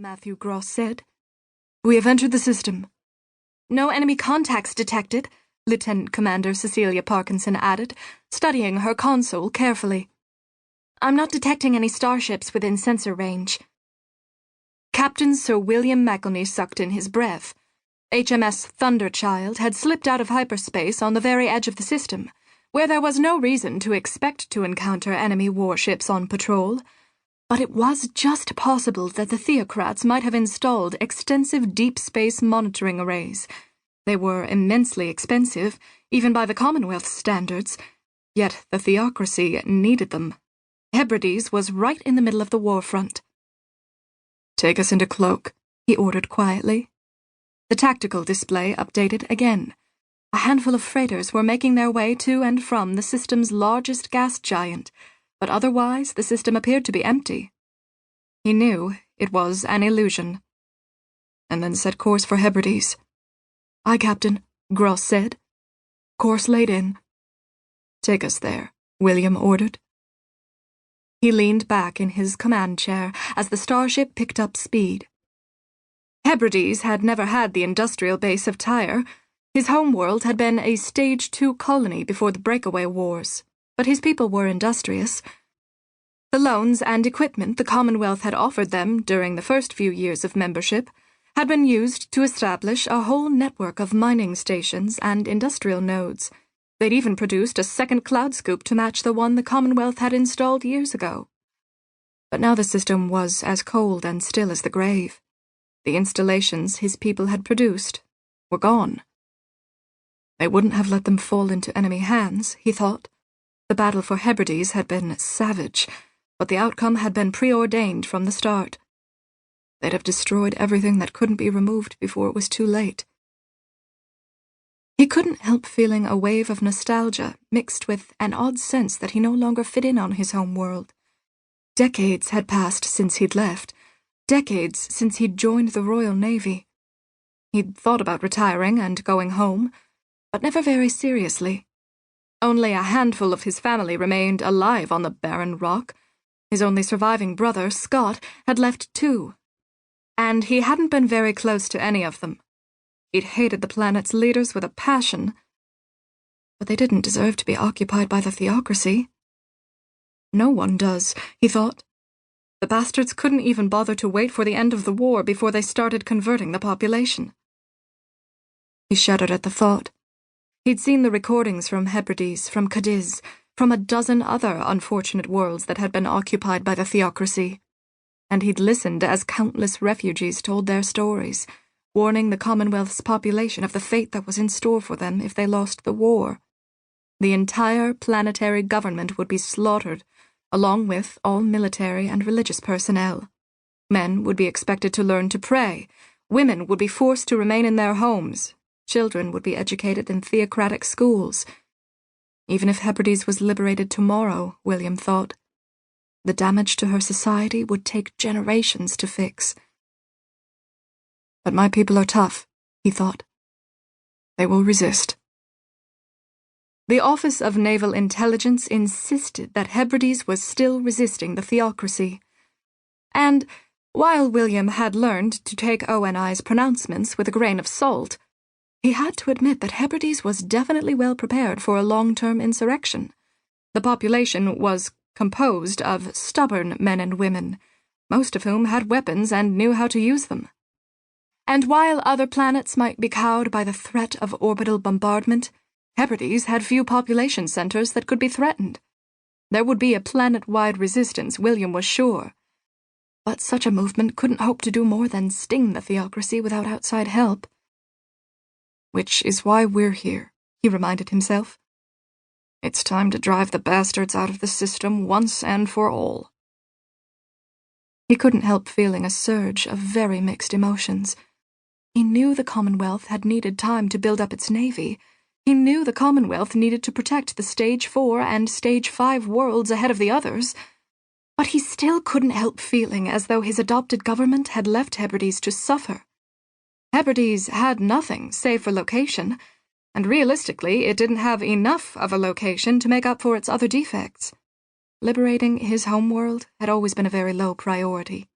Matthew Gross said. "We have entered the system." "No enemy contacts detected," Lieutenant Commander Cecilia Parkinson added, studying her console carefully. "I'm not detecting any starships within sensor range." Captain Sir William McElney sucked in his breath. HMS Thunderchild had slipped out of hyperspace on the very edge of the system, where there was no reason to expect to encounter enemy warships on patrol. But it was just possible that the Theocrats might have installed extensive deep space monitoring arrays. They were immensely expensive, even by the Commonwealth standards, yet the Theocracy needed them. Hebrides was right in the middle of the war front. "Take us into cloak," he ordered quietly. The tactical display updated again. A handful of freighters were making their way to and from the system's largest gas giant, but otherwise the system appeared to be empty. He knew it was an illusion. And then set course for Hebrides. "Aye, Captain," Gross said. "Course laid in." "Take us there," William ordered. He leaned back in his command chair as the starship picked up speed. Hebrides had never had the industrial base of Tyre. His homeworld had been a Stage 2 colony before the breakaway wars, but his people were industrious. The loans and equipment the Commonwealth had offered them during the first few years of membership had been used to establish a whole network of mining stations and industrial nodes. They'd even produced a second cloud scoop to match the one the Commonwealth had installed years ago. But now the system was as cold and still as the grave. The installations his people had produced were gone. They wouldn't have let them fall into enemy hands, he thought. The battle for Hebrides had been savage, but the outcome had been preordained from the start. They'd have destroyed everything that couldn't be removed before it was too late. He couldn't help feeling a wave of nostalgia mixed with an odd sense that he no longer fit in on his home world. Decades had passed since he'd left, decades since he'd joined the Royal Navy. He'd thought about retiring and going home, but never very seriously. Only a handful of his family remained alive on the barren rock. His only surviving brother, Scott, had left too, and he hadn't been very close to any of them. He'd hated the planet's leaders with a passion, but they didn't deserve to be occupied by the Theocracy. No one does, he thought. The bastards couldn't even bother to wait for the end of the war before they started converting the population. He shuddered at the thought. He'd seen the recordings from Hebrides, from Cadiz, from a dozen other unfortunate worlds that had been occupied by the Theocracy, and he'd listened as countless refugees told their stories, warning the Commonwealth's population of the fate that was in store for them if they lost the war. The entire planetary government would be slaughtered, along with all military and religious personnel. Men would be expected to learn to pray, women would be forced to remain in their homes, children would be educated in Theocratic schools. Even if Hebrides was liberated tomorrow, William thought, the damage to her society would take generations to fix. But my people are tough, he thought. They will resist. The Office of Naval Intelligence insisted that Hebrides was still resisting the Theocracy. And, while William had learned to take ONI's pronouncements with a grain of salt, he had to admit that Hebrides was definitely well prepared for a long-term insurrection. The population was composed of stubborn men and women, most of whom had weapons and knew how to use them. And while other planets might be cowed by the threat of orbital bombardment, Hebrides had few population centers that could be threatened. There would be a planet-wide resistance, William was sure. But such a movement couldn't hope to do more than sting the Theocracy without outside help. Which is why we're here, he reminded himself. It's time to drive the bastards out of the system once and for all. He couldn't help feeling a surge of very mixed emotions. He knew the Commonwealth had needed time to build up its navy. He knew the Commonwealth needed to protect the Stage 4 and Stage 5 worlds ahead of the others, but he still couldn't help feeling as though his adopted government had left Hebrides to suffer. Hebrides had nothing save for location, and realistically it didn't have enough of a location to make up for its other defects. Liberating his homeworld had always been a very low priority.